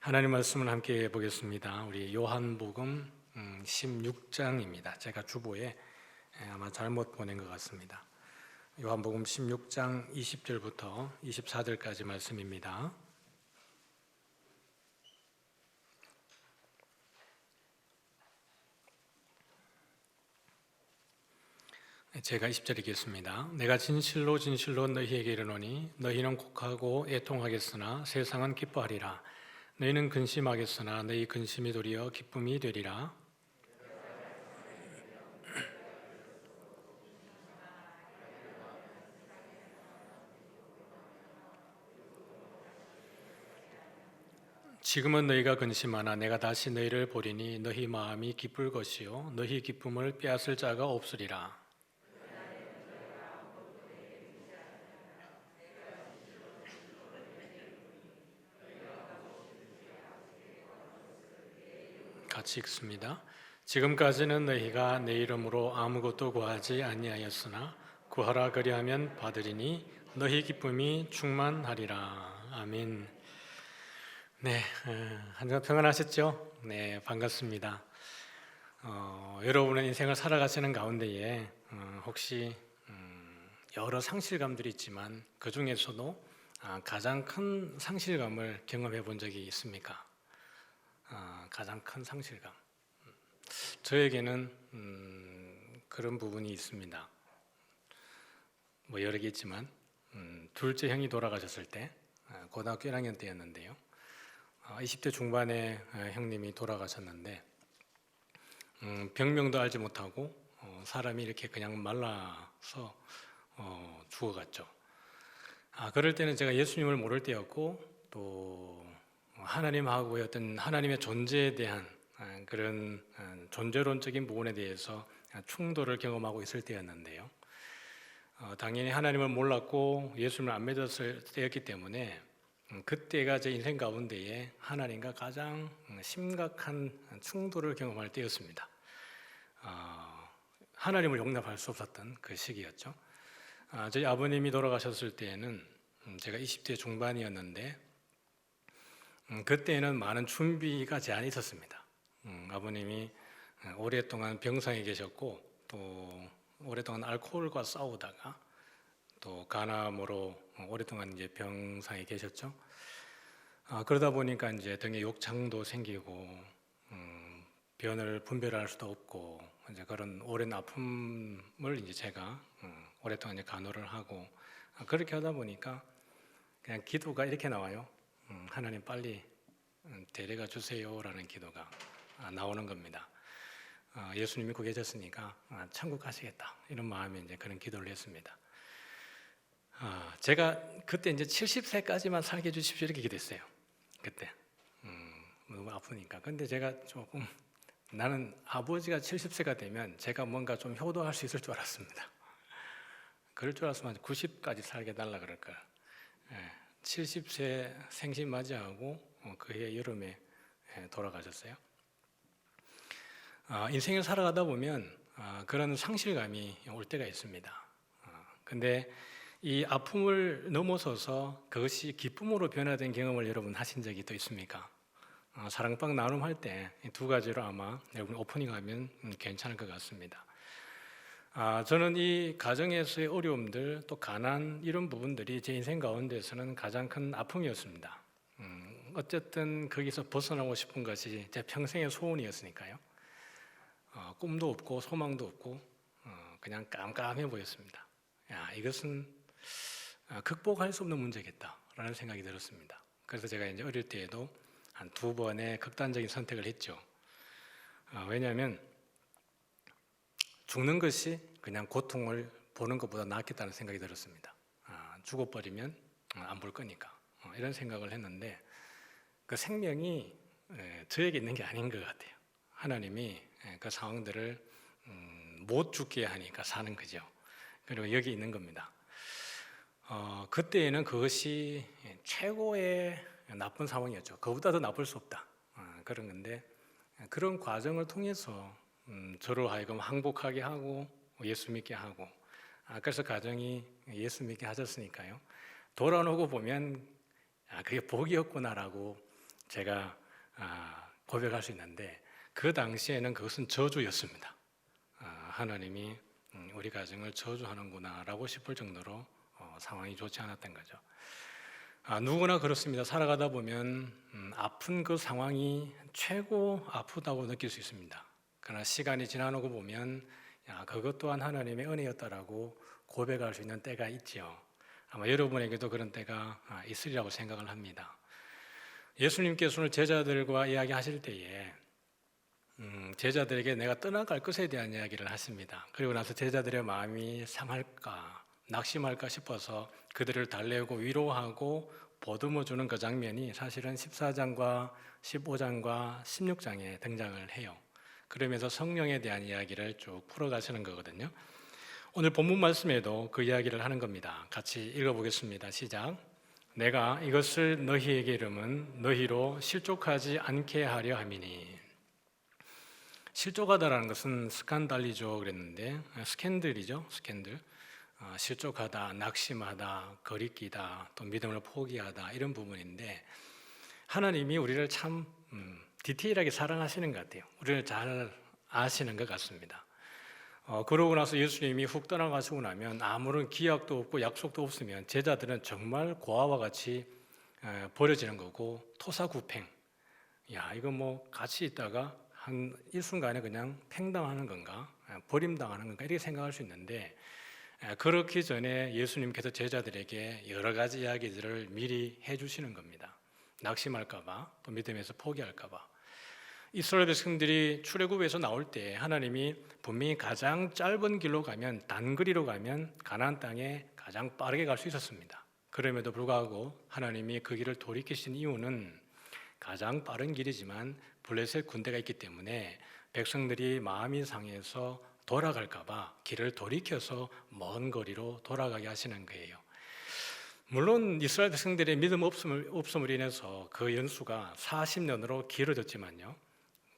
하나님 말씀을 함께 보겠습니다. 우리 요한복음 16장입니다. 제가 주보에 아마 잘못 보낸 것 같습니다. 요한복음 16장 20절부터 24절까지 말씀입니다. 제가 20절 읽겠습니다. 내가 진실로 진실로 너희에게 이르노니 너희는 곡하고 애통하겠으나 세상은 기뻐하리라. 너희는 근심하겠으나 너희 근심이 도리어 기쁨이 되리라. 지금은 너희가 근심하나 내가 다시 너희를 보리니 너희 마음이 기쁠 것이요 너희 기쁨을 빼앗을 자가 없으리라. 같이 읽습니다. 지금까지는 너희가 내 이름으로 아무것도 구하지 아니하였으나 구하라 그리하면 받으리니 너희 기쁨이 충만하리라. 아멘. 네, 한주간 평안하셨죠? 네, 반갑습니다. 여러분의 인생을 살아가시는 가운데에 혹시 여러 상실감들이 있지만 그 중에서도 가장 큰 상실감을 경험해 본 적이 있습니까? 가장 큰 상실감. 저에게는 그런 부분이 있습니다. 뭐 여러 개 있지만 둘째 형이 돌아가셨을 때 고등학교 1학년 때였는데요. 20대 중반에 형님이 돌아가셨는데 병명도 알지 못하고 사람이 이렇게 그냥 말라서 죽어갔죠. 그럴 때는 제가 예수님을 모를 때였고 또 하나님하고의 어떤 하나님의 존재에 대한 그런 존재론적인 부분에 대해서 충돌을 경험하고 있을 때였는데요. 당연히 하나님을 몰랐고 예수님을 안 믿었을 때였기 때문에 그때가 제 인생 가운데에 하나님과 가장 심각한 충돌을 경험할 때였습니다. 하나님을 용납할 수 없었던 그 시기였죠. 저희 아버님이 돌아가셨을 때에는 제가 20대 중반이었는데 그때는 많은 준비가 제한이 있었습니다. 아버님이 오랫동안 병상에 계셨고 또 오랫동안 알코올과 싸우다가 또 간암으로 오랫동안 이제 병상에 계셨죠. 그러다 보니까 이제 등에 욕창도 생기고 변을 분별할 수도 없고 이제 그런 오랜 아픔을 이제 제가 오랫동안 이제 간호를 하고 그렇게 하다 보니까 그냥 기도가 이렇게 나와요. 하나님 빨리 데려가 주세요라는 기도가 나오는 겁니다. 예수님 믿고 계셨으니까 천국 가시겠다 이런 마음에 이제 그런 기도를 했습니다. 제가 그때 이제 70세까지만 살게 해주십시오 이렇게 기도했어요. 그때 너무 아프니까. 근데 제가 조금 나는 아버지가 70세가 되면 제가 뭔가 좀 효도할 수 있을 줄 알았습니다. 그럴 줄 알았으면 90까지 살게 달라 그럴 거야. 70세 생신 맞이하고 그해 여름에 돌아가셨어요. 인생을 살아가다 보면 그런 상실감이 올 때가 있습니다. 근데 이 아픔을 넘어서서 그것이 기쁨으로 변화된 경험을 여러분 하신 적이 또 있습니까? 사랑방 나눔할 때 두 가지로 아마 여러분 오프닝하면 괜찮을 것 같습니다. 저는 이 가정에서의 어려움들 또 가난 이런 부분들이 제 인생 가운데서는 가장 큰 아픔이었습니다. 어쨌든 거기서 벗어나고 싶은 것이 제 평생의 소원이었으니까요. 꿈도 없고 소망도 없고 그냥 깜깜해 보였습니다. 이것은 극복할 수 없는 문제겠다라는 생각이 들었습니다. 그래서 제가 이제 어릴 때에도 한 2번의 극단적인 선택을 했죠. 왜냐하면 죽는 것이 그냥 고통을 보는 것보다 낫겠다는 생각이 들었습니다. 죽어버리면 안 볼 거니까 이런 생각을 했는데 그 생명이 저에게 있는 게 아닌 것 같아요. 하나님이 그 상황들을 못 죽게 하니까 사는 거죠. 그리고 여기 있는 겁니다. 그때에는 그것이 최고의 나쁜 상황이었죠. 그보다 더 나쁠 수 없다. 그런 건데 그런 과정을 통해서 저를 하여금 항복하게 하고 예수 믿게 하고 그래서 가정이 예수 믿게 하셨으니까요. 돌아오고 보면 그게 복이었구나라고 제가 고백할 수 있는데 그 당시에는 그것은 저주였습니다. 하나님이 우리 가정을 저주하는구나라고 싶을 정도로 상황이 좋지 않았던 거죠. 누구나 그렇습니다. 살아가다 보면 아픈 그 상황이 최고 아프다고 느낄 수 있습니다. 그러나 시간이 지나고 보면 그것 또한 하나님의 은혜였다라고 고백할 수 있는 때가 있지요. 아마 여러분에게도 그런 때가 있으리라고 생각을 합니다. 예수님께서는 제자들과 이야기하실 때에 제자들에게 내가 떠나갈 것에 대한 이야기를 하십니다. 그리고 나서 제자들의 마음이 상할까 낙심할까 싶어서 그들을 달래고 위로하고 보듬어주는 그 장면이 사실은 14장과 15장과 16장에 등장을 해요. 그러면서 성령에 대한 이야기를 쭉 풀어가시는 거거든요. 오늘 본문 말씀에도 그 이야기를 하는 겁니다. 같이 읽어보겠습니다. 시작. 내가 이것을 너희에게 이름은 너희로 실족하지 않게 하려 함이니. 실족하다라는 것은 스칸달리죠 그랬는데 스캔들이죠. 스캔들. 실족하다, 낙심하다, 거리끼다, 또 믿음을 포기하다 이런 부분인데 하나님이 우리를 참 디테일하게 사랑하시는 것 같아요. 우리를 잘 아시는 것 같습니다. 그러고 나서 예수님이 훅 떠나가시고 나면 아무런 기약도 없고 약속도 없으면 제자들은 정말 고아와 같이 버려지는 거고 토사구팽. 야, 이거 뭐 같이 있다가 한 일순간에 그냥 팽당하는 건가, 버림당하는 건가 이렇게 생각할 수 있는데 그렇기 전에 예수님께서 제자들에게 여러 가지 이야기들을 미리 해주시는 겁니다. 낙심할까 봐, 또 믿음에서 포기할까 봐. 이스라엘 백성들이 출애굽에서 나올 때 하나님이 분명히 가장 짧은 길로 가면 단거리로 가면 가나안 땅에 가장 빠르게 갈 수 있었습니다. 그럼에도 불구하고 하나님이 그 길을 돌이키신 이유는 가장 빠른 길이지만 블레셋 군대가 있기 때문에 백성들이 마음이 상해서 돌아갈까 봐 길을 돌이켜서 먼 거리로 돌아가게 하시는 거예요. 물론 이스라엘 백성들의 믿음 없음으로 인해서 그 연수가 40년으로 길어졌지만요.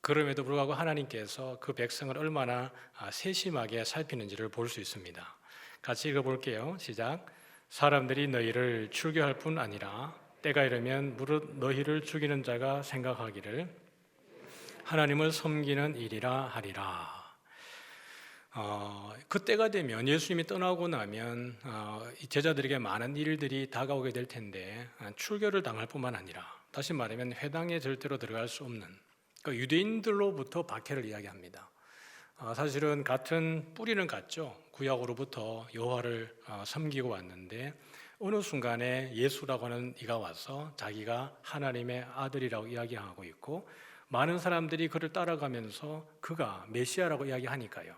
그럼에도 불구하고 하나님께서 그 백성을 얼마나 세심하게 살피는지를 볼 수 있습니다. 같이 읽어볼게요. 시작. 사람들이 너희를 출교할 뿐 아니라 때가 이르면 무릇 너희를 죽이는 자가 생각하기를 하나님을 섬기는 일이라 하리라. 그때가 되면 예수님이 떠나고 나면 제자들에게 많은 일들이 다가오게 될 텐데 출교를 당할 뿐만 아니라 다시 말하면 회당에 절대로 들어갈 수 없는 그 유대인들로부터 박해를 이야기합니다. 사실은 같은 뿌리는 같죠. 구약으로부터 여호와를 섬기고 왔는데 어느 순간에 예수라고 하는 이가 와서 자기가 하나님의 아들이라고 이야기하고 있고 많은 사람들이 그를 따라가면서 그가 메시아라고 이야기하니까요.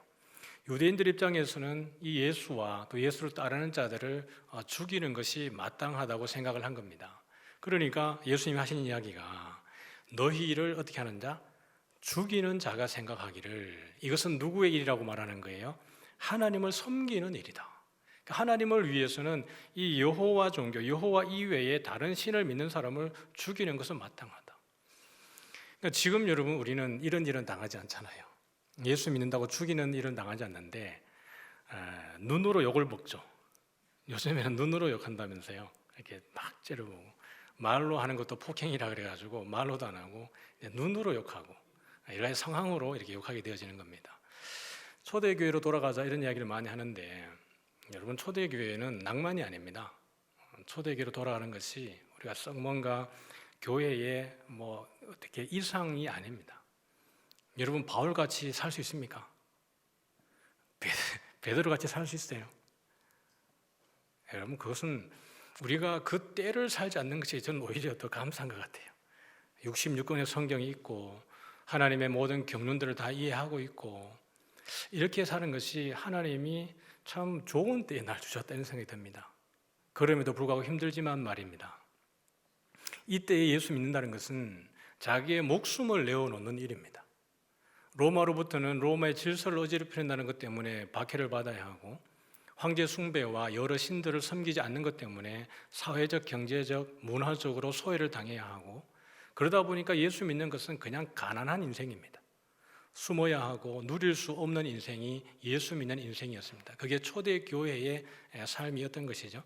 유대인들 입장에서는 이 예수와 또 예수를 따르는 자들을 죽이는 것이 마땅하다고 생각을 한 겁니다. 그러니까 예수님이 하시는 이야기가 너희를 어떻게 하는 자? 죽이는 자가 생각하기를 이것은 누구의 일이라고 말하는 거예요? 하나님을 섬기는 일이다. 하나님을 위해서는 이 여호와 종교, 여호와 이외에 다른 신을 믿는 사람을 죽이는 것은 마땅하다. 그러니까 지금 여러분 우리는 이런 일은 당하지 않잖아요. 예수 믿는다고 죽이는 일은 당하지 않는데 눈으로 욕을 먹죠. 요즘에는 눈으로 욕한다면서요. 이렇게 막 째려보고 말로 하는 것도 폭행이라 그래가지고 말로도 안 하고 눈으로 욕하고 여러 가지 상황으로 이렇게 욕하게 되어지는 겁니다. 초대교회로 돌아가자 이런 이야기를 많이 하는데 여러분 초대교회는 낭만이 아닙니다. 초대교회로 돌아가는 것이 우리가 썩 뭔가 교회에 뭐 어떻게 이상이 아닙니다. 여러분 바울같이 살 수 있습니까? 베드로같이 살 수 있어요? 여러분 그것은 우리가 그 때를 살지 않는 것이 저는 오히려 더 감사한 것 같아요. 66권의 성경이 있고 하나님의 모든 경륜들을 다 이해하고 있고 이렇게 사는 것이 하나님이 참 좋은 때에 날 주셨다는 생각이 듭니다. 그럼에도 불구하고 힘들지만 말입니다. 이때에 예수 믿는다는 것은 자기의 목숨을 내어놓는 일입니다. 로마로부터는 로마의 질서를 어지럽힌다는 것 때문에 박해를 받아야 하고 황제 숭배와 여러 신들을 섬기지 않는 것 때문에 사회적, 경제적, 문화적으로 소외를 당해야 하고 그러다 보니까 예수 믿는 것은 그냥 가난한 인생입니다. 숨어야 하고 누릴 수 없는 인생이 예수 믿는 인생이었습니다. 그게 초대 교회의 삶이었던 것이죠.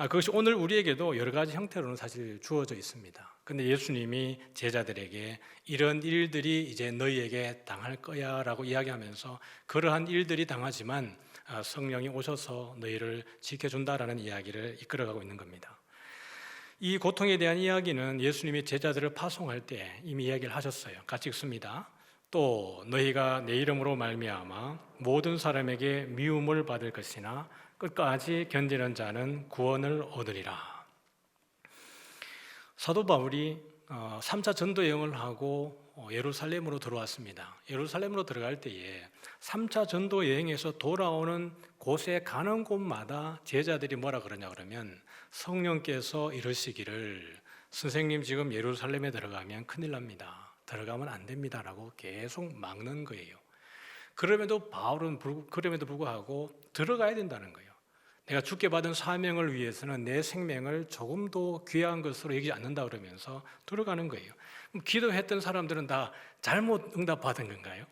그것이 오늘 우리에게도 여러 가지 형태로는 사실 주어져 있습니다. 근데 예수님이 제자들에게 이런 일들이 이제 너희에게 당할 거야 라고 이야기하면서 그러한 일들이 당하지만 성령이 오셔서 너희를 지켜준다라는 이야기를 이끌어가고 있는 겁니다. 이 고통에 대한 이야기는 예수님이 제자들을 파송할 때 이미 이야기를 하셨어요. 같이 읽습니다. 또 너희가 내 이름으로 말미암아 모든 사람에게 미움을 받을 것이나 끝까지 견디는 자는 구원을 얻으리라. 사도 바울이 3차 전도 여행을 하고 예루살렘으로 들어왔습니다. 예루살렘으로 들어갈 때에 3차 전도 여행에서 돌아오는 곳에 가는 곳마다 제자들이 뭐라 그러냐 그러면 성령께서 이러시기를 선생님 지금 예루살렘에 들어가면 큰일 납니다. 들어가면 안 됩니다라고 계속 막는 거예요. 그럼에도 불구하고 들어가야 된다는 거예요. 내가 주께 받은 사명을 위해서는 내 생명을 조금도 귀한 것으로 여기지 않는다 그러면서 들어가는 거예요. 그럼 기도했던 사람들은 다 잘못 응답받은 건가요?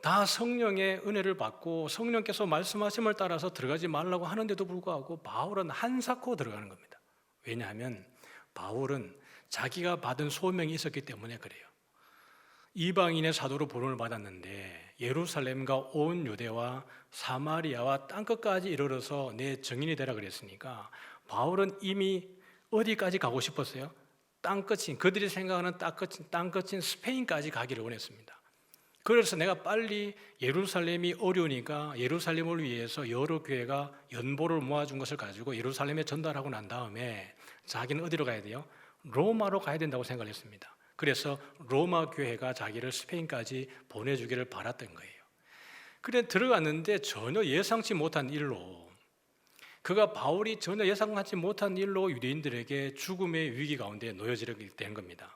다 성령의 은혜를 받고 성령께서 말씀하심을 따라서 들어가지 말라고 하는데도 불구하고 바울은 한사코 들어가는 겁니다. 왜냐하면 바울은 자기가 받은 소명이 있었기 때문에 그래요. 이방인의 사도로 부름을 받았는데 예루살렘과 온 유대와 사마리아와 땅끝까지 이르러서 내 증인이 되라 그랬으니까 바울은 이미 어디까지 가고 싶었어요? 땅끝인, 그들이 생각하는 땅끝인 스페인까지 가기를 원했습니다. 그래서 내가 빨리 예루살렘이 어려우니까 예루살렘을 위해서 여러 교회가 연보를 모아준 것을 가지고 예루살렘에 전달하고 난 다음에 자기는 어디로 가야 돼요? 로마로 가야 된다고 생각을 했습니다. 그래서 로마 교회가 자기를 스페인까지 보내주기를 바랐던 거예요. 그래 들어갔는데 전혀 예상치 못한 일로 바울이 전혀 예상하지 못한 일로 유대인들에게 죽음의 위기 가운데 놓여지게 된 겁니다.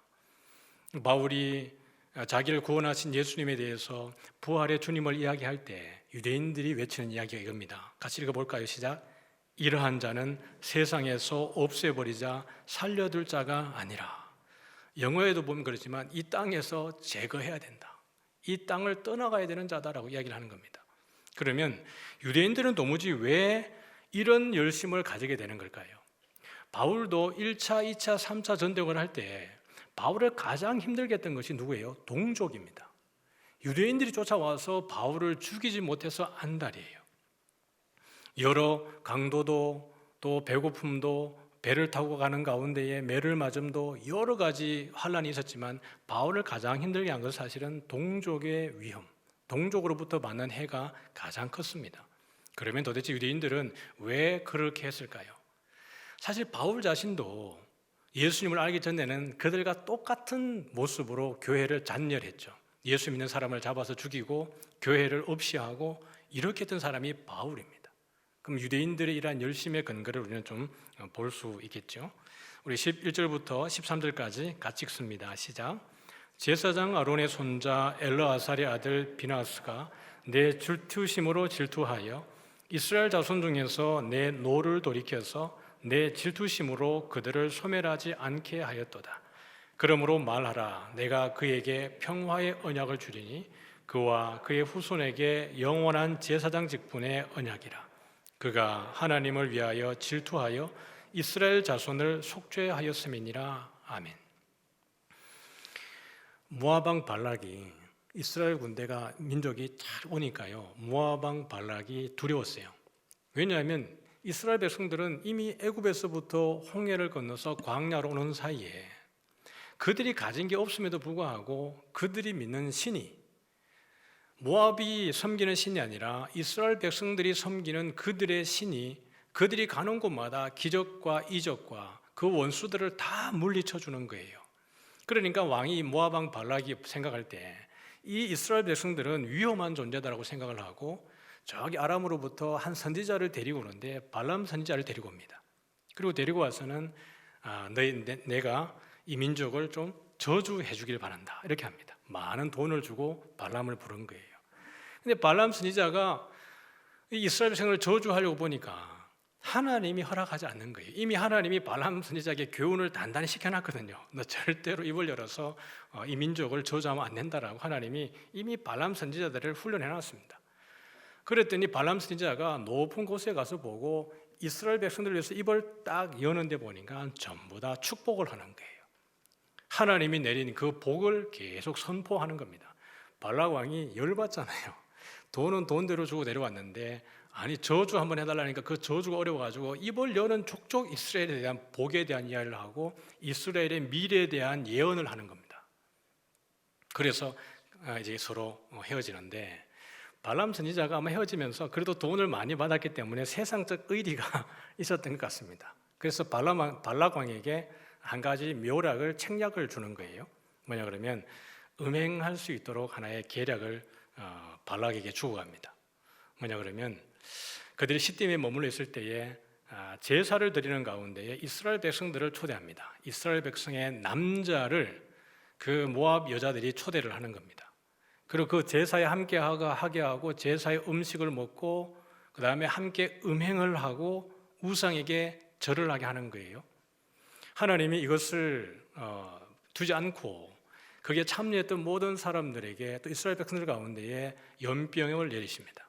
바울이 자기를 구원하신 예수님에 대해서 부활의 주님을 이야기할 때 유대인들이 외치는 이야기가 이겁니다. 같이 읽어볼까요? 시작. 이러한 자는 세상에서 없애버리자 살려둘 자가 아니라. 영어에도 보면 그렇지만 이 땅에서 제거해야 된다. 이 땅을 떠나가야 되는 자다라고 이야기를 하는 겁니다. 그러면 유대인들은 도무지 왜 이런 열심을 가지게 되는 걸까요? 바울도 1차, 2차, 3차 전쟁을 할 때 바울을 가장 힘들게 했던 것이 누구예요? 동족입니다. 유대인들이 쫓아와서 바울을 죽이지 못해서 안달이에요. 여러 강도도 또 배고픔도 배를 타고 가는 가운데에 매를 맞음도 여러 가지 환란이 있었지만 바울을 가장 힘들게 한 것은 사실은 동족의 위험, 동족으로부터 받는 해가 가장 컸습니다. 그러면 도대체 유대인들은 왜 그렇게 했을까요? 사실 바울 자신도 예수님을 알기 전에는 그들과 똑같은 모습으로 교회를 잔멸했죠. 예수 믿는 사람을 잡아서 죽이고 교회를 없이하고 이렇게 했던 사람이 바울입니다. 그럼 유대인들의 이러한 열심의 근거를 우리는 좀 볼 수 있겠죠. 우리 11절부터 13절까지 같이 읽습니다. 시작. 제사장 아론의 손자 엘르아살의 아들 비나스가 내 질투심으로 질투하여 이스라엘 자손 중에서 내 노를 돌이켜서 내 질투심으로 그들을 소멸하지 않게 하였도다. 그러므로 말하라. 내가 그에게 평화의 언약을 주리니 그와 그의 후손에게 영원한 제사장 직분의 언약이라. 그가 하나님을 위하여 질투하여 이스라엘 자손을 속죄하였음이니라. 아멘. 모압 왕 발락이 이스라엘 군대가 민족이 잘 오니까요. 모압 왕 발락이 두려웠어요. 왜냐하면 이스라엘 백성들은 이미 애굽에서부터 홍해를 건너서 광야로 오는 사이에 그들이 가진 게 없음에도 불구하고 그들이 믿는 신이 모압이 섬기는 신이 아니라 이스라엘 백성들이 섬기는 그들의 신이 그들이 가는 곳마다 기적과 이적과 그 원수들을 다 물리쳐 주는 거예요. 그러니까 왕이 모압 왕 발락이 생각할 때 이 이스라엘 백성들은 위험한 존재다라고 생각을 하고 저기 아람으로부터 한 선지자를 데리고 오는데 발람 선지자를 데리고 옵니다. 그리고 데리고 와서는 내가 이 민족을 좀 저주해 주길 바란다 이렇게 합니다. 많은 돈을 주고 발람을 부른 거예요. 근데 발람 선지자가 이스라엘 백성을 저주하려고 보니까 하나님이 허락하지 않는 거예요. 이미 하나님이 발람 선지자에게 교훈을 단단히 시켜놨거든요. 너 절대로 입을 열어서 이 민족을 저주하면 안 된다라고 하나님이 이미 발람 선지자들을 훈련해놨습니다. 그랬더니 발람 선지자가 높은 곳에 가서 보고 이스라엘 백성들을 위해서 입을 딱 여는데 보니까 전부 다 축복을 하는 거예요. 하나님이 내린 그 복을 계속 선포하는 겁니다. 발락 왕이 열받잖아요. 돈은 돈대로 주고 내려왔는데 아니 저주 한번 해달라니까 그 저주가 어려워가지고 입을 여는 족족 이스라엘에 대한 복에 대한 이야기를 하고 이스라엘의 미래에 대한 예언을 하는 겁니다. 그래서 이제 서로 헤어지는데 발람 선지자가 아마 헤어지면서 그래도 돈을 많이 받았기 때문에 세상적 의리가 있었던 것 같습니다. 그래서 발락 왕에게 한 가지 묘락을 책략을 주는 거예요. 뭐냐 그러면 음행할 수 있도록 하나의 계략을 발락에게 주고 갑니다. 뭐냐 그러면 그들이 시딤에 머물러 있을 때에 제사를 드리는 가운데에 이스라엘 백성들을 초대합니다. 이스라엘 백성의 남자를 그 모압 여자들이 초대를 하는 겁니다. 그리고 그 제사에 함께 하게 하고 제사의 음식을 먹고 그 다음에 함께 음행을 하고 우상에게 절을 하게 하는 거예요. 하나님이 이것을 두지 않고 거기에 참여했던 모든 사람들에게 또 이스라엘 백성들 가운데에 연병을 내리십니다.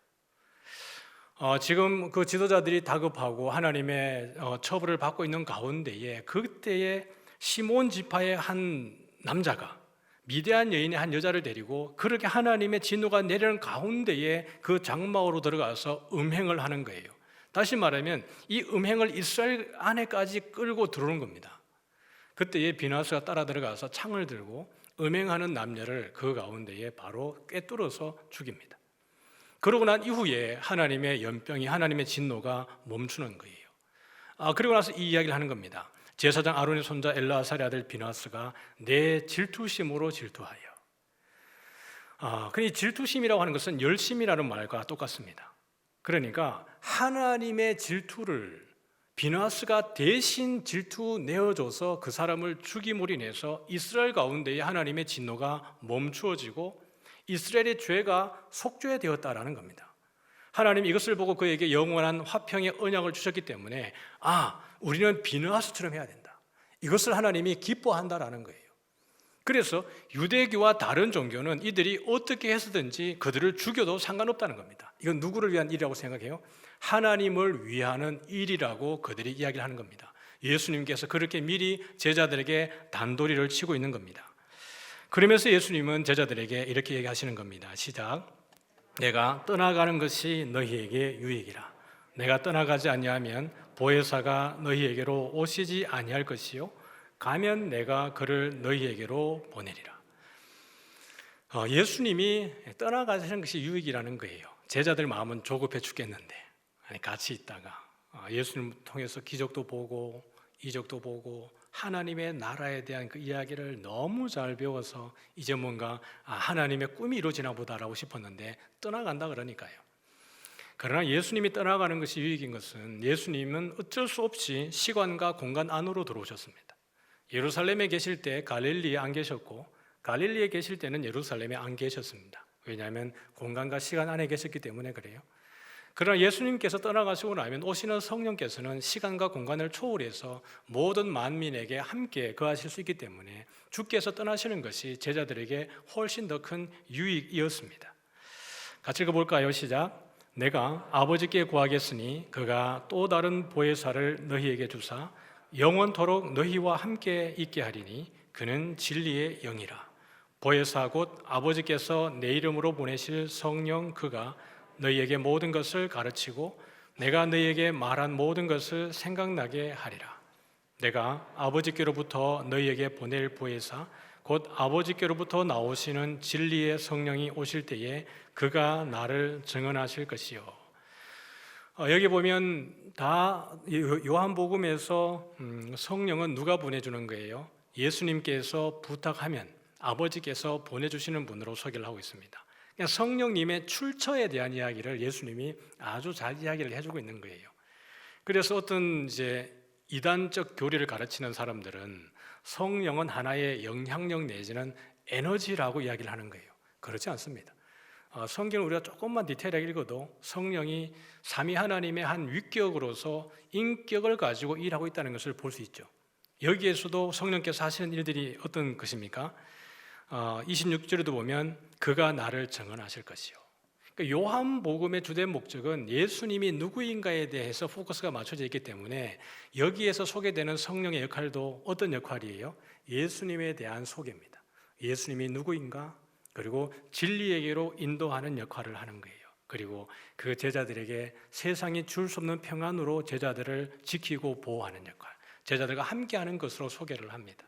지금 그 지도자들이 다급하고 하나님의 처벌을 받고 있는 가운데에 그때에 시몬 지파의 한 남자가 미디안 여인의 한 여자를 데리고 그렇게 하나님의 진노가 내리는 가운데에 그 장막으로 들어가서 음행을 하는 거예요. 다시 말하면 이 음행을 이스라엘 안에까지 끌고 들어오는 겁니다. 그때에 비나스가 따라 들어가서 창을 들고 음행하는 남녀를 그 가운데에 바로 꿰뚫어서 죽입니다. 그러고 난 이후에 하나님의 연병이 하나님의 진노가 멈추는 거예요. 그리고 나서 이 이야기를 하는 겁니다. 제사장 아론의 손자 엘르아살의 아들 비나스가 내 질투심으로 질투하여. 이 질투심이라고 하는 것은 열심이라는 말과 똑같습니다. 그러니까 하나님의 질투를 비나스가 대신 질투 내어줘서 그 사람을 죽임으로 인해서 이스라엘 가운데에 하나님의 진노가 멈추어지고 이스라엘의 죄가 속죄되었다라는 겁니다. 하나님 이것을 보고 그에게 영원한 화평의 언약을 주셨기 때문에 우리는 비느하스처럼 해야 된다. 이것을 하나님이 기뻐한다라는 거예요. 그래서 유대교와 다른 종교는 이들이 어떻게 해서든지 그들을 죽여도 상관없다는 겁니다. 이건 누구를 위한 일이라고 생각해요? 하나님을 위하는 일이라고 그들이 이야기를 하는 겁니다. 예수님께서 그렇게 미리 제자들에게 단도리를 치고 있는 겁니다. 그러면서 예수님은 제자들에게 이렇게 얘기하시는 겁니다. 시작. 내가 떠나가는 것이 너희에게 유익이라. 내가 떠나가지 아니하면 보혜사가 너희에게로 오시지 아니할 것이요 가면 내가 그를 너희에게로 보내리라. 예수님이 떠나가시는 것이 유익이라는 거예요. 제자들 마음은 조급해 죽겠는데 같이 있다가 예수님 통해서 기적도 보고 이적도 보고 하나님의 나라에 대한 그 이야기를 너무 잘 배워서 이제 뭔가 하나님의 꿈이 이루어지나 보다라고 싶었는데 떠나간다 그러니까요. 그러나 예수님이 떠나가는 것이 유익인 것은 예수님은 어쩔 수 없이 시간과 공간 안으로 들어오셨습니다. 예루살렘에 계실 때 갈릴리에 안 계셨고 갈릴리에 계실 때는 예루살렘에 안 계셨습니다. 왜냐하면 공간과 시간 안에 계셨기 때문에 그래요. 그러나 예수님께서 떠나가시고 나면 오시는 성령께서는 시간과 공간을 초월해서 모든 만민에게 함께 거하실 수 있기 때문에 주께서 떠나시는 것이 제자들에게 훨씬 더 큰 유익이었습니다. 같이 읽어볼까요? 시작. 내가 아버지께 구하겠으니 그가 또 다른 보혜사를 너희에게 주사 영원토록 너희와 함께 있게 하리니 그는 진리의 영이라. 보혜사 곧 아버지께서 내 이름으로 보내실 성령 그가 너희에게 모든 것을 가르치고 내가 너희에게 말한 모든 것을 생각나게 하리라. 내가 아버지께로부터 너희에게 보낼 보혜사 곧 아버지께로부터 나오시는 진리의 성령이 오실 때에 그가 나를 증언하실 것이요. 여기 보면 다 요한복음에서 성령은 누가 보내주는 거예요? 예수님께서 부탁하면 아버지께서 보내주시는 분으로 소개를 하고 있습니다. 성령님의 출처에 대한 이야기를 예수님이 아주 잘 이야기를 해주고 있는 거예요. 그래서 어떤 이단적 교리를 가르치는 사람들은 성령은 하나의 영향력 내지는 에너지라고 이야기를 하는 거예요. 그렇지 않습니다. 성경을 우리가 조금만 디테일하게 읽어도 성령이 삼위 하나님의 한 위격으로서 인격을 가지고 일하고 있다는 것을 볼 수 있죠. 여기에서도 성령께서 하시는 일들이 어떤 것입니까? 26절에도 보면 그가 나를 증언하실 것이요. 그러니까 요한복음의 주된 목적은 예수님이 누구인가에 대해서 포커스가 맞춰져 있기 때문에 여기에서 소개되는 성령의 역할도 어떤 역할이에요? 예수님에 대한 소개입니다. 예수님이 누구인가? 그리고 진리에게로 인도하는 역할을 하는 거예요. 그리고 그 제자들에게 세상이 줄 수 없는 평안으로 제자들을 지키고 보호하는 역할, 제자들과 함께하는 것으로 소개를 합니다.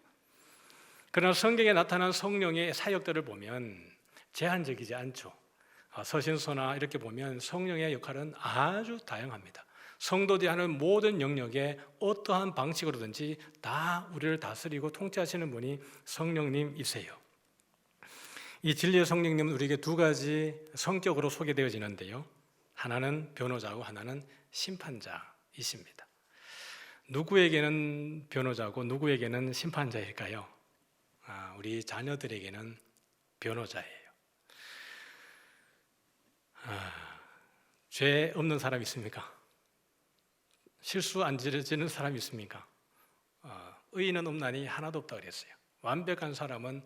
그러나 성경에 나타난 성령의 사역들을 보면 제한적이지 않죠. 서신서나 이렇게 보면 성령의 역할은 아주 다양합니다. 성도들이 하는 모든 영역에 어떠한 방식으로든지 다 우리를 다스리고 통치하시는 분이 성령님이세요. 이 진리의 성령님은 우리에게 두 가지 성격으로 소개되어지는데요. 하나는 변호자고 하나는 심판자이십니다. 누구에게는 변호자고 누구에게는 심판자일까요? 우리 자녀들에게는 변호자예요. 죄 없는 사람 있습니까? 실수 안 저지르는 사람 있습니까? 의인은 없나니 하나도 없다 그랬어요. 완벽한 사람은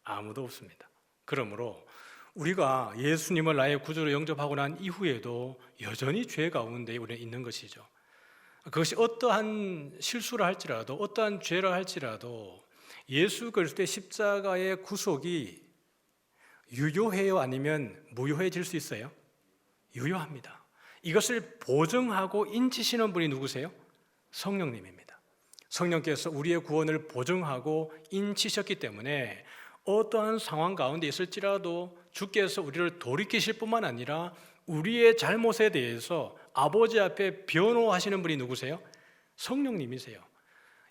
아무도 없습니다. 그러므로 우리가 예수님을 나의 구주로 영접하고 난 이후에도 여전히 죄 가운데 우리는 있는 것이죠. 그것이 어떠한 실수를 할지라도 어떠한 죄를 할지라도 예수 그리스도의 십자가의 구속이 유효해요? 아니면 무효해질 수 있어요? 유효합니다. 이것을 보증하고 인치시는 분이 누구세요? 성령님입니다. 성령께서 우리의 구원을 보증하고 인치셨기 때문에 어떠한 상황 가운데 있을지라도 주께서 우리를 돌이키실 뿐만 아니라 우리의 잘못에 대해서 아버지 앞에 변호하시는 분이 누구세요? 성령님이세요.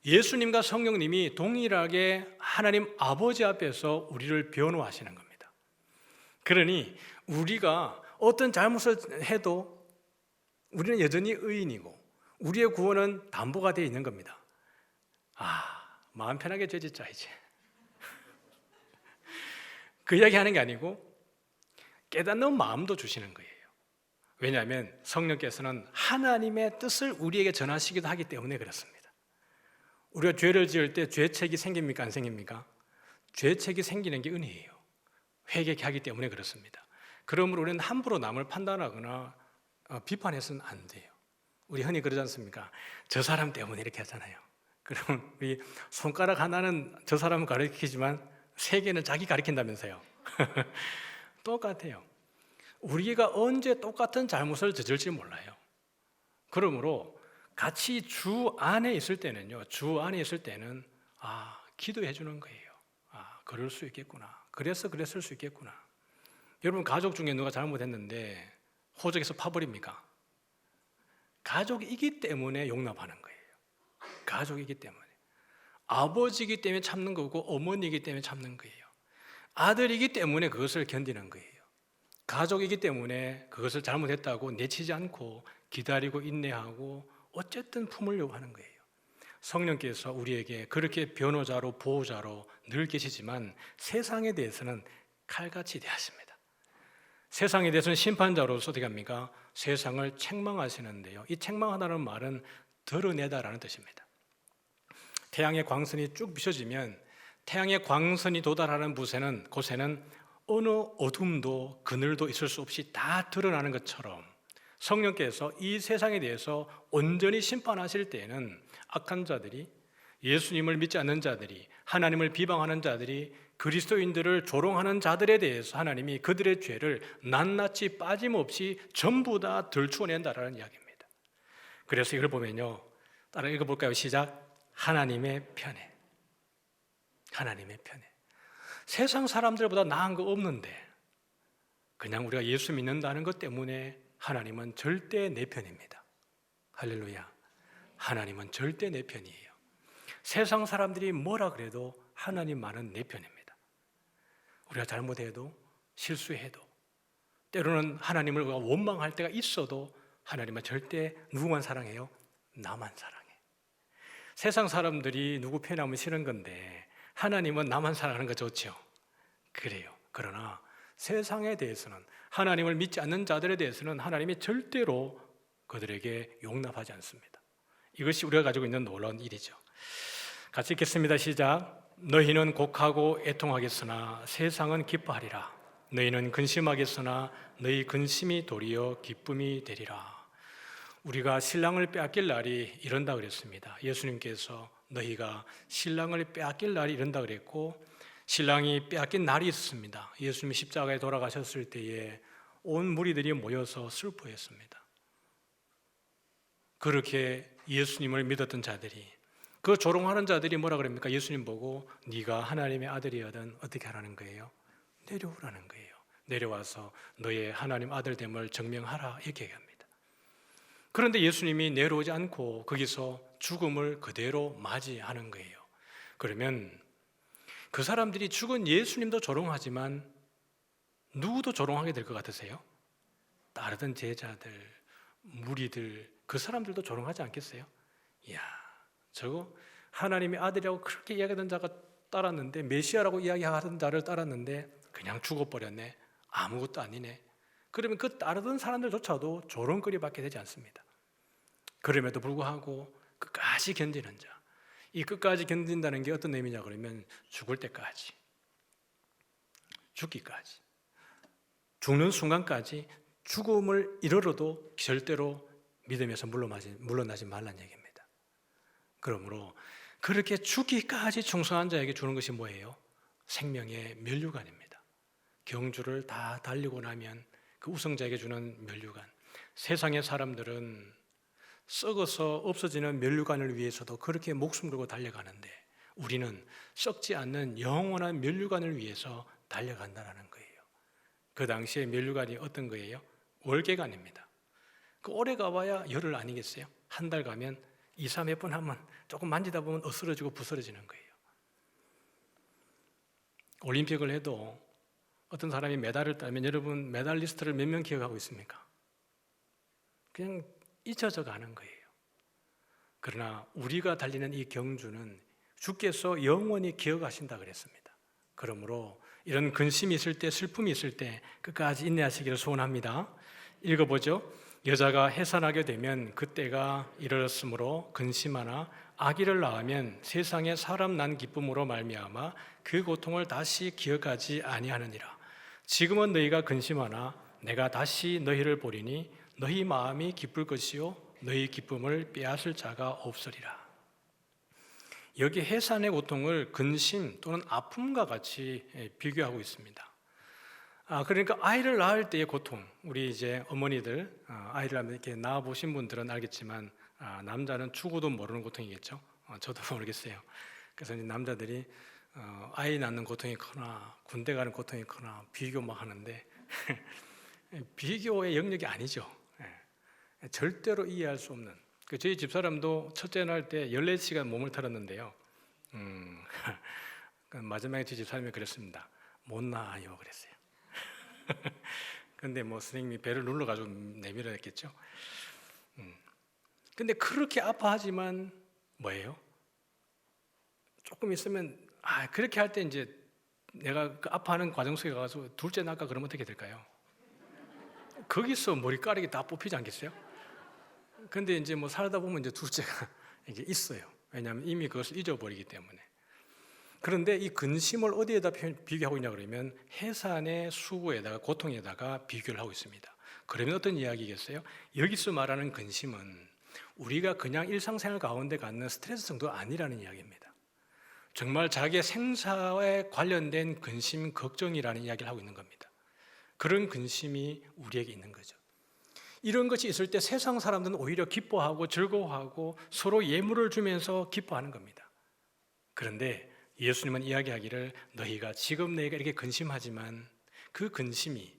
예수님과 성령님이 동일하게 하나님 아버지 앞에서 우리를 변호하시는 겁니다. 그러니 우리가 어떤 잘못을 해도 우리는 여전히 의인이고 우리의 구원은 담보가 되어 있는 겁니다. 마음 편하게 죄 짓자 이제. 그 이야기 하는 게 아니고 깨닫는 마음도 주시는 거예요. 왜냐하면 성령께서는 하나님의 뜻을 우리에게 전하시기도 하기 때문에 그렇습니다. 우리가 죄를 지을 때 죄책이 생깁니까? 안 생깁니까? 죄책이 생기는 게 은혜예요. 회개케 하기 때문에 그렇습니다. 그러므로 우리는 함부로 남을 판단하거나 비판해서는 안 돼요. 우리 흔히 그러지 않습니까? 저 사람 때문에 이렇게 하잖아요. 그럼 우리 손가락 하나는 저 사람을 가리키지만 세 개는 자기 가리킨다면서요. 똑같아요. 우리가 언제 똑같은 잘못을 저질지 몰라요. 그러므로 같이 주 안에 있을 때는요, 주 안에 있을 때는 기도해 주는 거예요. 그럴 수 있겠구나. 그래서 그랬을 수 있겠구나. 여러분 가족 중에 누가 잘못했는데 호적에서 파버립니까? 가족이기 때문에 용납하는 거예요. 가족이기 때문에. 아버지이기 때문에 참는 거고 어머니이기 때문에 참는 거예요. 아들이기 때문에 그것을 견디는 거예요. 가족이기 때문에 그것을 잘못했다고 내치지 않고 기다리고 인내하고 어쨌든 품으려고 하는 거예요. 성령께서 우리에게 그렇게 변호자로 보호자로 늘 계시지만 세상에 대해서는 칼같이 대하십니다. 세상에 대해서는 심판자로서 어떻게 합니까? 세상을 책망하시는데요. 이 책망하다는 말은 드러내다라는 뜻입니다. 태양의 광선이 쭉 비춰지면 태양의 광선이 도달하는 곳에는 어느 어둠도 그늘도 있을 수 없이 다 드러나는 것처럼 성령께서 이 세상에 대해서 온전히 심판하실 때에는 악한 자들이, 예수님을 믿지 않는 자들이, 하나님을 비방하는 자들이, 그리스도인들을 조롱하는 자들에 대해서 하나님이 그들의 죄를 낱낱이 빠짐없이 전부 다 들추어낸다라는 이야기입니다. 그래서 이걸 보면요, 따라 읽어볼까요? 시작. 하나님의 편에. 하나님의 편에. 세상 사람들보다 나은 거 없는데 그냥 우리가 예수 믿는다는 것 때문에 하나님은 절대 내 편입니다. 할렐루야. 하나님은 절대 내 편이에요. 세상 사람들이 뭐라 그래도 하나님만은 내 편입니다. 우리가 잘못해도 실수해도 때로는 하나님을 원망할 때가 있어도 하나님은 절대 누구만 사랑해요? 나만 사랑해. 세상 사람들이 누구 편하면 싫은 건데 하나님은 나만 사랑하는 거 좋죠. 그래요. 그러나 세상에 대해서는, 하나님을 믿지 않는 자들에 대해서는 하나님이 절대로 그들에게 용납하지 않습니다. 이것이 우리가 가지고 있는 놀라운 일이죠. 같이 읽겠습니다. 시작. 너희는 곡하고 애통하겠으나 세상은 기뻐하리라. 너희는 근심하겠으나 너희 근심이 도리어 기쁨이 되리라. 우리가 신랑을 빼앗길 날이 이른다 그랬습니다. 예수님께서 너희가 신랑을 빼앗길 날이 이른다 그랬고, 신랑이 빼앗긴 날이 있었습니다. 예수님이 십자가에 돌아가셨을 때에 온 무리들이 모여서 슬퍼했습니다. 그렇게 예수님을 믿었던 자들이, 그 조롱하는 자들이 뭐라 그럽니까? 예수님 보고 네가 하나님의 아들이거든 어떻게 하라는 거예요? 내려오라는 거예요. 내려와서 너의 하나님 아들됨을 증명하라, 이렇게 얘기합니다. 그런데 예수님이 내려오지 않고 거기서 죽음을 그대로 맞이하는 거예요. 그러면 그 사람들이 죽은 예수님도 조롱하지만 누구도 조롱하게 될 것 같으세요? 따르던 제자들, 무리들, 그 사람들도 조롱하지 않겠어요? 이야, 저거 하나님의 아들이라고 그렇게 이야기하던 자가 따랐는데, 메시아라고 이야기하던 자를 따랐는데 그냥 죽어버렸네, 아무것도 아니네. 그러면 그 따르던 사람들조차도 조롱거리밖에 되지 않습니다. 그럼에도 불구하고 끝까지 견디는 자, 이 끝까지 견딘다는 게 어떤 의미냐 그러면 죽을 때까지, 죽기까지, 죽는 순간까지 죽음을 이르러도 절대로 믿음에서 물러나지 말라는 얘기입니다. 그러므로 그렇게 죽기까지 충성한 자에게 주는 것이 뭐예요? 생명의 면류관입니다. 경주를 다 달리고 나면 그 우승자에게 주는 면류관. 세상의 사람들은 썩어서 없어지는 면류관을 위해서도 그렇게 목숨 걸고 달려가는데, 우리는 썩지 않는 영원한 면류관을 위해서 달려간다는 거예요. 그 당시에 면류관이 어떤 거예요? 월계관입니다. 그 오래 가봐야 열흘 아니겠어요? 한 달 가면 2, 3회 번 하면 조금 만지다 보면 어스러지고 부스러지는 거예요. 올림픽을 해도 어떤 사람이 메달을 따면 여러분 메달리스트를 몇 명 기억하고 있습니까? 그냥 잊혀져 가는 거예요. 그러나 우리가 달리는 이 경주는 주께서 영원히 기억하신다 그랬습니다. 그러므로 이런 근심이 있을 때, 슬픔이 있을 때 끝까지 인내하시기를 소원합니다. 읽어보죠. 여자가 해산하게 되면 그때가 이르렀으므로 근심하나 아기를 낳으면 세상에 사람 난 기쁨으로 말미암아 그 고통을 다시 기억하지 아니하느니라. 지금은 너희가 근심하나 내가 다시 너희를 보리니 너희 마음이 기쁠 것이요 너희 기쁨을 빼앗을 자가 없으리라. 여기 해산의 고통을 근심 또는 아픔과 같이 비교하고 있습니다. 그러니까 아이를 낳을 때의 고통, 우리 이제 어머니들 아이를 이렇게 낳아 보신 분들은 알겠지만 남자는 죽어도 모르는 고통이겠죠. 저도 모르겠어요. 그래서 이제 남자들이 아이 낳는 고통이 크나 군대 가는 고통이 크나 비교 막 하는데 비교의 영역이 아니죠. 절대로 이해할 수 없는. 저희 집사람도 첫째 낳을 때 14시간 몸을 털었는데요. 마지막에 저희 집사람이 그랬습니다. 못 낳아요 그랬어요. 근데 뭐 선생님이 배를 눌러가지고 내밀어냈겠죠. 근데 그렇게 아파하지만 뭐예요? 조금 있으면 그렇게 할 때 이제 내가 그 아파하는 과정 속에 가서 둘째 낳을까 그러면 어떻게 될까요? 거기서 머리카락이 다 뽑히지 않겠어요? 근데 이제 뭐 살다 보면 이제 둘째가 이게 있어요. 왜냐하면 이미 그것을 잊어버리기 때문에. 그런데 이 근심을 어디에다 비교하고 있냐 그러면 해산의 수고에다가 고통에다가 비교를 하고 있습니다. 그러면 어떤 이야기겠어요? 여기서 말하는 근심은 우리가 그냥 일상생활 가운데 갖는 스트레스 정도가 아니라는 이야기입니다. 정말 자기의 생사에 관련된 근심, 걱정이라는 이야기를 하고 있는 겁니다. 그런 근심이 우리에게 있는 거죠. 이런 것이 있을 때 세상 사람들은 오히려 기뻐하고 즐거워하고 서로 예물을 주면서 기뻐하는 겁니다. 그런데 예수님은 이야기하기를 너희가 지금 너희가 이렇게 근심하지만 그 근심이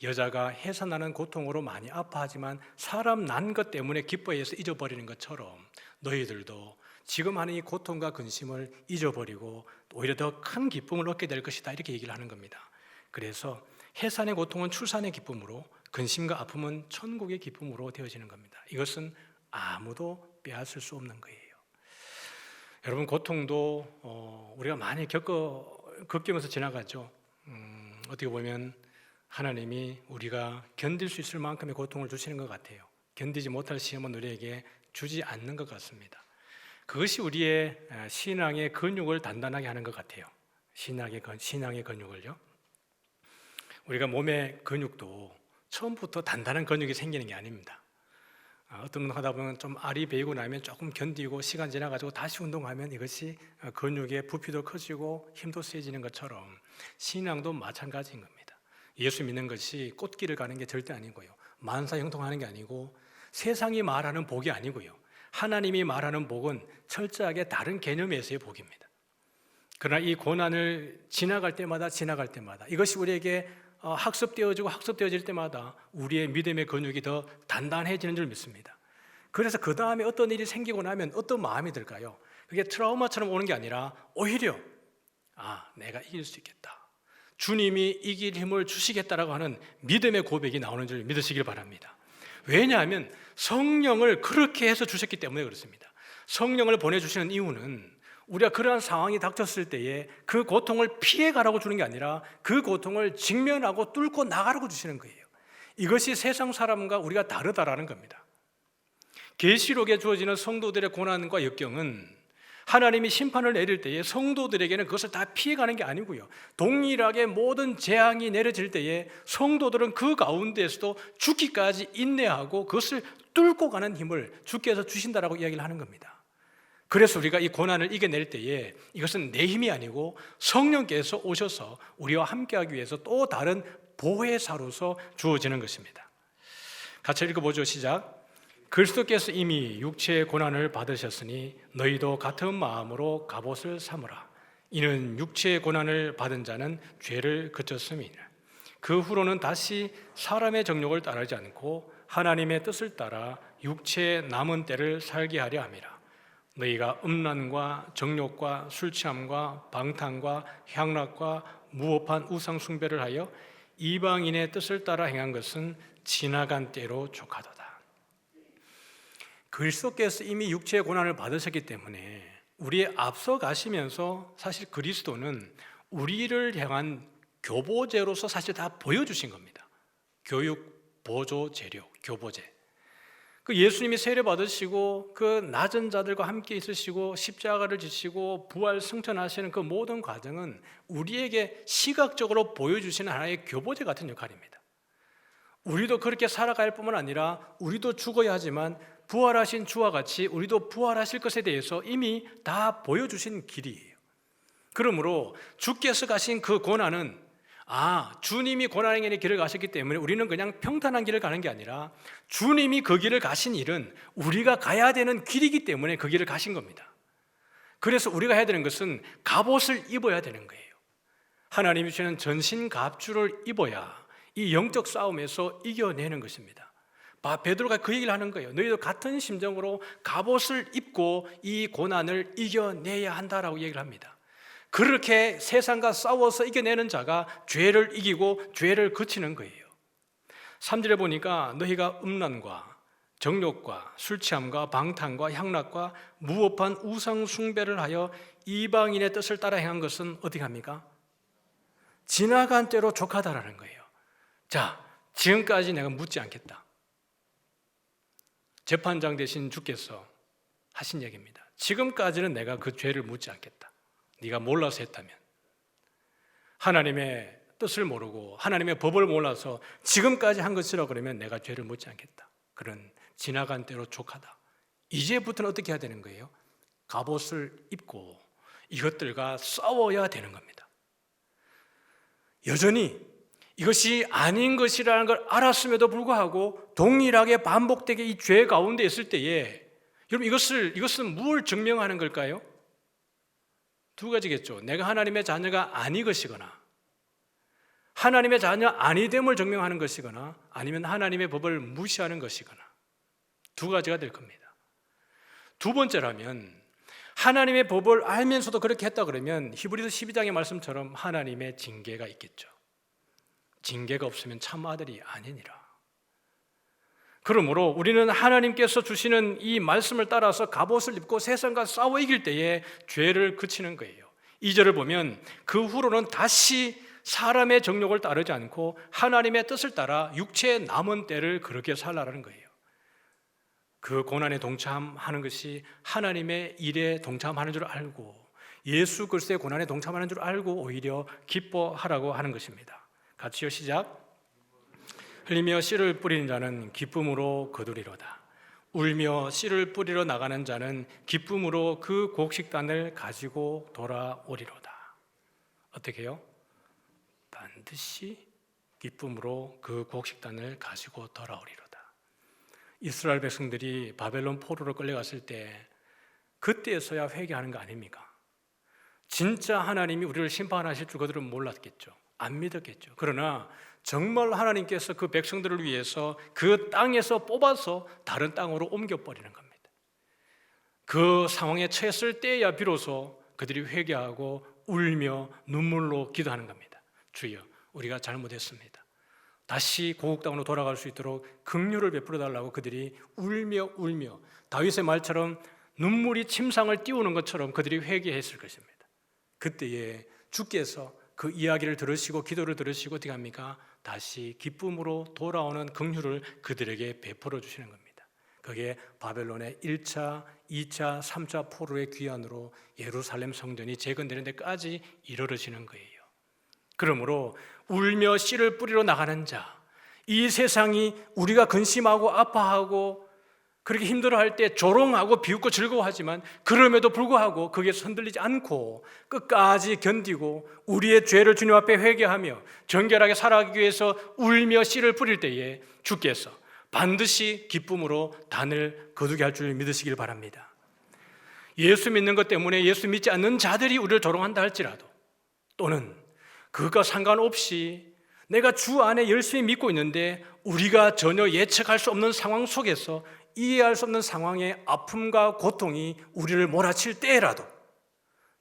여자가 해산하는 고통으로 많이 아파하지만 사람 난 것 때문에 기뻐해서 잊어버리는 것처럼 너희들도 지금 하는 이 고통과 근심을 잊어버리고 오히려 더 큰 기쁨을 얻게 될 것이다, 이렇게 얘기를 하는 겁니다. 그래서 해산의 고통은 출산의 기쁨으로, 근심과 아픔은 천국의 기쁨으로 되어지는 겁니다. 이것은 아무도 빼앗을 수 없는 거예요. 여러분, 고통도 우리가 많이 겪으면서 지나가죠. 어떻게 보면 하나님이 우리가 견딜 수 있을 만큼의 고통을 주시는 것 같아요. 견디지 못할 시험은 우리에게 주지 않는 것 같습니다. 그것이 우리의 신앙의 근육을 단단하게 하는 것 같아요. 신앙의 근육을요. 우리가 몸의 근육도 처음부터 단단한 근육이 생기는 게 아닙니다. 어떤 운동 하다 보면 좀 알이 베이고 나면 조금 견디고 시간 지나가지고 다시 운동하면 이것이 근육의 부피도 커지고 힘도 세지는 것처럼 신앙도 마찬가지인 겁니다. 예수 믿는 것이 꽃길을 가는 게 절대 아니고요, 만사 형통하는 게 아니고, 세상이 말하는 복이 아니고요, 하나님이 말하는 복은 철저하게 다른 개념에서의 복입니다. 그러나 이 고난을 지나갈 때마다 이것이 우리에게 학습되어질 때마다 우리의 믿음의 근육이 더 단단해지는 줄 믿습니다. 그래서 그 다음에 어떤 일이 생기고 나면 어떤 마음이 들까요? 그게 트라우마처럼 오는 게 아니라 오히려 내가 이길 수 있겠다, 주님이 이길 힘을 주시겠다라고 하는 믿음의 고백이 나오는 줄 믿으시길 바랍니다. 왜냐하면 성령을 그렇게 해서 주셨기 때문에 그렇습니다. 성령을 보내주시는 이유는 우리가 그러한 상황이 닥쳤을 때에 그 고통을 피해가라고 주는 게 아니라 그 고통을 직면하고 뚫고 나가라고 주시는 거예요. 이것이 세상 사람과 우리가 다르다라는 겁니다. 계시록에 주어지는 성도들의 고난과 역경은 하나님이 심판을 내릴 때에 성도들에게는 그것을 다 피해가는 게 아니고요, 동일하게 모든 재앙이 내려질 때에 성도들은 그 가운데에서도 죽기까지 인내하고 그것을 뚫고 가는 힘을 주께서 주신다라고 이야기를 하는 겁니다. 그래서 우리가 이 고난을 이겨낼 때에 이것은 내 힘이 아니고 성령께서 오셔서 우리와 함께하기 위해서 또 다른 보혜사로서 주어지는 것입니다. 같이 읽어보죠. 시작. 그리스도께서 이미 육체의 고난을 받으셨으니 너희도 같은 마음으로 갑옷을 삼으라. 이는 육체의 고난을 받은 자는 죄를 그쳤음이니라. 그 후로는 다시 사람의 정욕을 따르지 않고 하나님의 뜻을 따라 육체의 남은 때를 살게 하려 함이라. 너희가 음란과 정욕과 술 취함과 방탕과 향락과 무법한 우상 숭배를 하여 이방인의 뜻을 따라 행한 것은 지나간 때로 족하도다. 그리스도께서 이미 육체의 고난을 받으셨기 때문에 우리의 앞서 가시면서 사실 그리스도는 우리를 향한 교보제로서 사실 다 보여주신 겁니다. 교육, 보조, 재료, 교보제. 그 예수님이 세례 받으시고 그 낮은 자들과 함께 있으시고 십자가를 지시고 부활 승천하시는 그 모든 과정은 우리에게 시각적으로 보여주시는 하나의 교보제 같은 역할입니다. 우리도 그렇게 살아갈 뿐만 아니라 우리도 죽어야 하지만 부활하신 주와 같이 우리도 부활하실 것에 대해서 이미 다 보여주신 길이에요. 그러므로 주께서 가신 그 고난은 주님이 고난의 길을 가셨기 때문에 우리는 그냥 평탄한 길을 가는 게 아니라 주님이 그 길을 가신 일은 우리가 가야 되는 길이기 때문에 그 길을 가신 겁니다. 그래서 우리가 해야 되는 것은 갑옷을 입어야 되는 거예요. 하나님이 주시는 전신갑주를 입어야 이 영적 싸움에서 이겨내는 것입니다. 베드로가 그 얘기를 하는 거예요. 너희도 같은 심정으로 갑옷을 입고 이 고난을 이겨내야 한다라고 얘기를 합니다. 그렇게 세상과 싸워서 이겨내는 자가 죄를 이기고 죄를 그치는 거예요. 3절에 보니까 너희가 음란과 정욕과 술 취함과 방탕과 향락과 무법한 우상 숭배를 하여 이방인의 뜻을 따라 행한 것은 어떻게 합니까? 지나간 때로 족하다라는 거예요. 자, 지금까지 내가 묻지 않겠다. 재판장 되신 주께서 하신 얘기입니다. 지금까지는 내가 그 죄를 묻지 않겠다. 네가 몰라서 했다면, 하나님의 뜻을 모르고 하나님의 법을 몰라서 지금까지 한 것이라 그러면 내가 죄를 묻지 않겠다. 그런 지나간 때로 족하다. 이제부터는 어떻게 해야 되는 거예요? 갑옷을 입고 이것들과 싸워야 되는 겁니다. 여전히 이것이 아닌 것이라는 걸 알았음에도 불구하고 동일하게 반복되게 이 죄 가운데 있을 때에 여러분 이것은 무엇을 증명하는 걸까요? 두 가지겠죠. 내가 하나님의 자녀가 아니것이거나 하나님의 자녀 아니됨을 증명하는 것이거나 아니면 하나님의 법을 무시하는 것이거나 두 가지가 될 겁니다. 두 번째라면 하나님의 법을 알면서도 그렇게 했다 그러면 히브리서 12장의 말씀처럼 하나님의 징계가 있겠죠. 징계가 없으면 참 아들이 아니니라. 그러므로 우리는 하나님께서 주시는 이 말씀을 따라서 갑옷을 입고 세상과 싸워 이길 때에 죄를 그치는 거예요. 2절을 보면 그 후로는 다시 사람의 정욕을 따르지 않고 하나님의 뜻을 따라 육체의 남은 때를 그렇게 살라라는 거예요. 그 고난에 동참하는 것이 하나님의 일에 동참하는 줄 알고 예수 그리스도의 고난에 동참하는 줄 알고 오히려 기뻐하라고 하는 것입니다. 같이요, 시작. 흘리며 씨를 뿌리는 자는 기쁨으로 거두리로다. 울며 씨를 뿌리러 나가는 자는 기쁨으로 그 곡식단을 가지고 돌아오리로다. 어떻게 해요? 반드시 기쁨으로 그 곡식단을 가지고 돌아오리로다. 이스라엘 백성들이 바벨론 포로로 끌려갔을 때 그때에서야 회개하는 거 아닙니까? 진짜 하나님이 우리를 심판하실 줄 그들은 몰랐겠죠. 안 믿었겠죠. 그러나 정말 하나님께서 그 백성들을 위해서 그 땅에서 뽑아서 다른 땅으로 옮겨버리는 겁니다. 그 상황에 처했을 때야 비로소 그들이 회개하고 울며 눈물로 기도하는 겁니다. 주여, 우리가 잘못했습니다. 다시 고국 땅으로 돌아갈 수 있도록 긍휼을 베풀어 달라고 그들이 울며 다윗의 말처럼 눈물이 침상을 띄우는 것처럼 그들이 회개했을 것입니다. 그때에 주께서 그 이야기를 들으시고 기도를 들으시고 어떻게 합니까? 다시 기쁨으로 돌아오는 긍휼을 그들에게 베풀어 주시는 겁니다. 그게 바벨론의 1차, 2차, 3차 포로의 귀환으로 예루살렘 성전이 재건되는 데까지 이르러지는 거예요. 그러므로 울며 씨를 뿌리러 나가는 자, 이 세상이 우리가 근심하고 아파하고 그렇게 힘들어할 때 조롱하고 비웃고 즐거워하지만 그럼에도 불구하고 거기에서 흔들리지 않고 끝까지 견디고 우리의 죄를 주님 앞에 회개하며 정결하게 살아가기 위해서 울며 씨를 뿌릴 때에 주께서 반드시 기쁨으로 단을 거두게 할 줄 믿으시길 바랍니다. 예수 믿는 것 때문에 예수 믿지 않는 자들이 우리를 조롱한다 할지라도, 또는 그것과 상관없이 내가 주 안에 열심히 믿고 있는데 우리가 전혀 예측할 수 없는 상황 속에서 이해할 수 없는 상황의 아픔과 고통이 우리를 몰아칠 때라도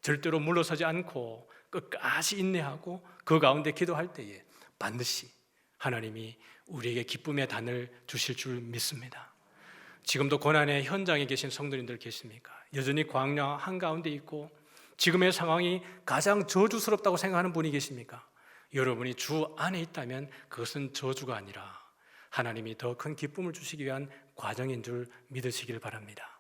절대로 물러서지 않고 끝까지 인내하고 그 가운데 기도할 때에 반드시 하나님이 우리에게 기쁨의 단을 주실 줄 믿습니다. 지금도 고난의 현장에 계신 성도님들 계십니까? 여전히 광야 한가운데 있고 지금의 상황이 가장 저주스럽다고 생각하는 분이 계십니까? 여러분이 주 안에 있다면 그것은 저주가 아니라 하나님이 더 큰 기쁨을 주시기 위한 과정인 줄 믿으시길 바랍니다.